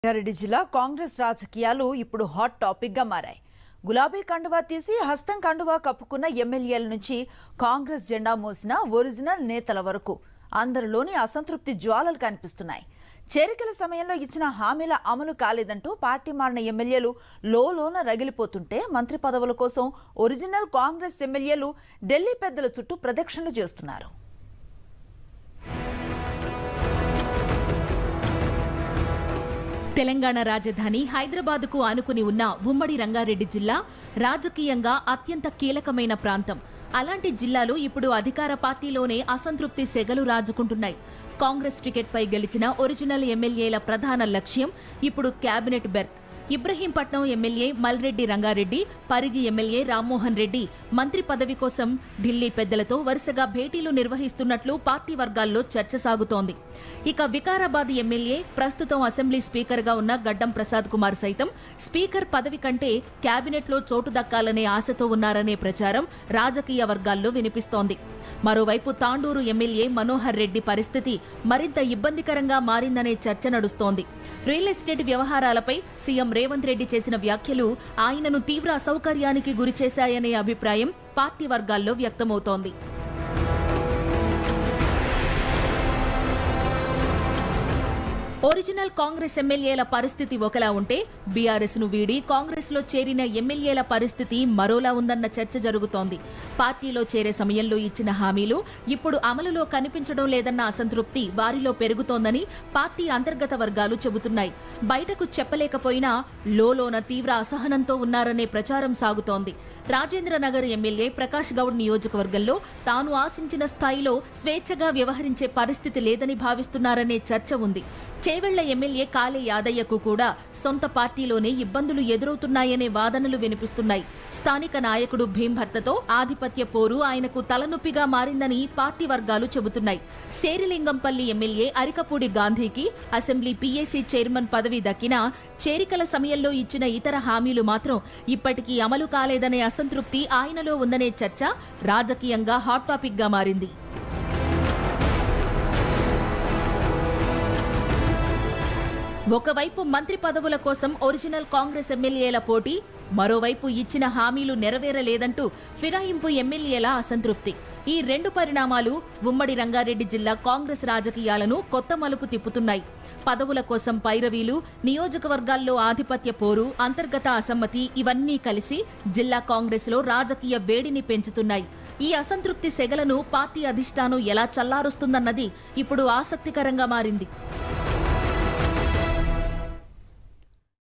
రంగారెడ్డి జిల్లా కాంగ్రెస్ రాజకీయాలు ఇప్పుడు హాట్ టాపిక్ గా మారాయి. గులాబీ కండువా తీసి హస్తం కండువా కప్పుకున్న ఎమ్మెల్యేల నుంచి కాంగ్రెస్ జెండా మోసిన ఒరిజినల్ నేతల వరకు అందరిలోని అసంతృప్తి జ్వాలలు కనిపిస్తున్నాయి. చేరికల సమయంలో ఇచ్చిన హామీల అమలు కాలేదంటూ పార్టీ మారిన ఎమ్మెల్యేలు లోలోన రగిలిపోతుంటే మంత్రి పదవుల కోసం ఒరిజినల్ కాంగ్రెస్ ఎమ్మెల్యేలు ఢిల్లీ పెద్దల చుట్టూ ప్రదక్షిణలు చేస్తున్నారు. తెలంగాణ రాజధాని హైదరాబాద్కు ఆనుకుని ఉన్న ఉమ్మడి రంగారెడ్డి జిల్లా రాజకీయంగా అత్యంత కీలకమైన ప్రాంతం. అలాంటి జిల్లాలో ఇప్పుడు అధికార పార్టీలోనే అసంతృప్తి సెగలు రాజుకుంటున్నాయి. కాంగ్రెస్ టికెట్పై గెలిచిన ఒరిజినల్ ఎమ్మెల్యేల ప్రధాన లక్ష్యం ఇప్పుడు cabinet berth. Ibrahimpatnam MLA Malreddy Rangareddy, Parigi MLA Rammohan Reddy మంత్రి పదవి కోసం ఢిల్లీ పెద్దలతో వరుసగా భేటీలు నిర్వహిస్తున్నట్లు పార్టీ వర్గాల్లో చర్చ సాగుతోంది. ఇక వికారాబాద్ ఎమ్మెల్యే ప్రస్తుతం అసెంబ్లీ స్పీకర్గా ఉన్న గడ్డం ప్రసాద్ కుమార్ సైతం స్పీకర్ పదవి కంటే కేబినెట్లో చోటు దక్కాలనే ఆశతో ఉన్నారనే ప్రచారం రాజకీయ వర్గాల్లో వినిపిస్తోంది. మరోవైపు తాండూరు ఎమ్మెల్యే మనోహర్ రెడ్డి పరిస్థితి మరింత ఇబ్బందికరంగా మారిందనే చర్చ నడుస్తోంది. రియల్ ఎస్టేట్ వ్యవహారాలపై సీఎం రేవంత్ రెడ్డి చేసిన వ్యాఖ్యలు ఆయనను తీవ్ర అసౌకర్యానికి గురిచేశాయనే అభిప్రాయం పార్టీ వర్గాల్లో వ్యక్తమవుతోంది. ఒరిజినల్ కాంగ్రెస్ ఎమ్మెల్యేల పరిస్థితి ఒకలా ఉంటే బీఆర్ఎస్ ను వీడి కాంగ్రెస్ లో చేరిన ఎమ్మెల్యేల పరిస్థితి మరోలా ఉందన్న చర్చ జరుగుతోంది. పార్టీలో చేరే సమయంలో ఇచ్చిన హామీలు ఇప్పుడు అమలులో కనిపించడం లేదన్న అసంతృప్తి వారిలో పెరుగుతోందని పార్టీ అంతర్గత వర్గాలు చెబుతున్నాయి. బయటకు చెప్పలేకపోయినా లోలోన తీవ్ర అసహనంతో ఉన్నారనే ప్రచారం సాగుతోంది. రాజేంద్రనగర్ ఎమ్మెల్యే ప్రకాష్ గౌడ్ నియోజకవర్గంలో తాను ఆశించిన స్థాయిలో స్వేచ్ఛగా వ్యవహరించే పరిస్థితి లేదని భావిస్తున్నారనే చర్చ ఉంది. చేవెళ్ల ఎమ్మెల్యే కాళే యాదయ్యకు కూడా సొంత పార్టీలోనే ఇబ్బందులు ఎదురవుతున్నాయనే వాదనలు వినిపిస్తున్నాయి. స్థానిక నాయకుడు భీం భర్తతో ఆధిపత్య పోరు ఆయనకు తలనొప్పిగా మారిందని పార్టీ వర్గాలు చెబుతున్నాయి. శేరిలింగంపల్లి ఎమ్మెల్యే అరికపూడి గాంధీకి అసెంబ్లీ పీఏసీ చైర్మన్ పదవి దక్కినా చేరికల సమయంలో ఇచ్చిన ఇతర హామీలు మాత్రం ఇప్పటికీ అమలు కాలేదనే అసంతృప్తి ఆయనలో ఉందనే చర్చ రాజకీయంగా హాట్ టాపిక్ గా మారింది. ఒకవైపు మంత్రి పదవుల కోసం ఒరిజినల్ కాంగ్రెస్ ఎమ్మెల్యేల పోటీ, మరోవైపు ఇచ్చిన హామీలు నెరవేరలేదంటూ ఫిరాయింపు ఎమ్మెల్యేల అసంతృప్తి. ఈ రెండు పరిణామాలు ఉమ్మడి రంగారెడ్డి జిల్లా కాంగ్రెస్ రాజకీయాలను కొత్త మలుపు తిప్పుతున్నాయి. పదవుల కోసం పైరవీలు, నియోజకవర్గాల్లో ఆధిపత్య పోరు, అంతర్గత అసమ్మతి ఇవన్నీ కలిసి జిల్లా కాంగ్రెస్లో రాజకీయ వేడిని పెంచుతున్నాయి. ఈ అసంతృప్తి సెగలను పార్టీ అధిష్టానం ఎలా చల్లారుస్తుందన్నది ఇప్పుడు ఆసక్తికరంగా మారింది.